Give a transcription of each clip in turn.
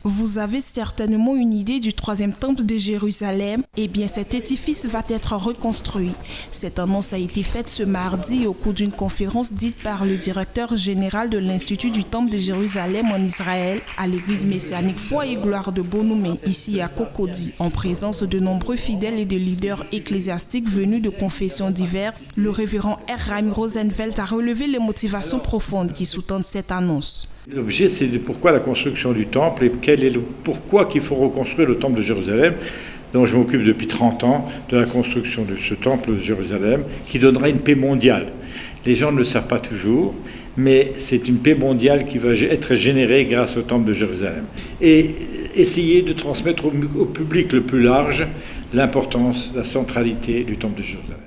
Vous avez certainement une idée du troisième temple de Jérusalem. Eh bien, cet édifice va être reconstruit. Cette annonce a été faite ce mardi au cours d'une conférence dite par le directeur général de l'Institut du Temple de Jérusalem en Israël à l'église messianique Foi et Gloire de Bonoumé, ici à Cocody, en présence de nombreux fidèles et de leaders ecclésiastiques venus de confessions diverses. Le révérend R. Chaim Rosenfeld a relevé les motivations profondes qui sous-tendent cette annonce. L'objet, c'est pourquoi la construction du temple et quel est pourquoi qu'il faut reconstruire le temple de Jérusalem, dont je m'occupe depuis 30 ans, de la construction de ce temple de Jérusalem, qui donnera une paix mondiale. Les gens ne le savent pas toujours, mais c'est une paix mondiale qui va être générée grâce au temple de Jérusalem. Et essayer de transmettre au public le plus large l'importance, la centralité du temple de Jérusalem.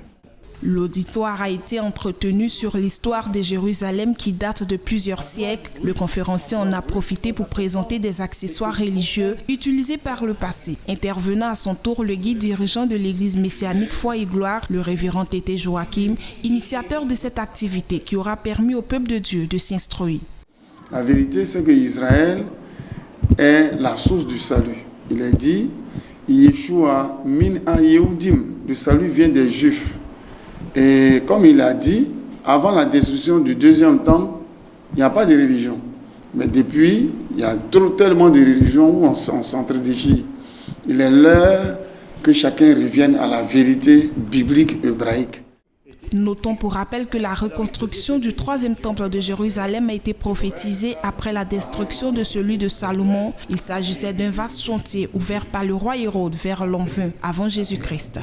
L'auditoire a été entretenu sur l'histoire de Jérusalem qui date de plusieurs siècles. Le conférencier en a profité pour présenter des accessoires religieux utilisés par le passé. Intervenant à son tour, le guide dirigeant de l'église messianique Foi et Gloire, le révérend Tété Joachim, initiateur de cette activité qui aura permis au peuple de Dieu de s'instruire. La vérité, c'est que Israël est la source du salut. Il est dit, Yeshua min ha-Yehudim, le salut vient des Juifs. Et comme il a dit, avant la destruction du deuxième temple, il n'y a pas de religion. Mais depuis, il y a tellement de religions où on s'entre-déchire. Il est l'heure que chacun revienne à la vérité biblique hébraïque. Notons pour rappel que la reconstruction du troisième temple de Jérusalem a été prophétisée après la destruction de celui de Salomon. Il s'agissait d'un vaste chantier ouvert par le roi Hérode vers l'an 20 avant Jésus-Christ.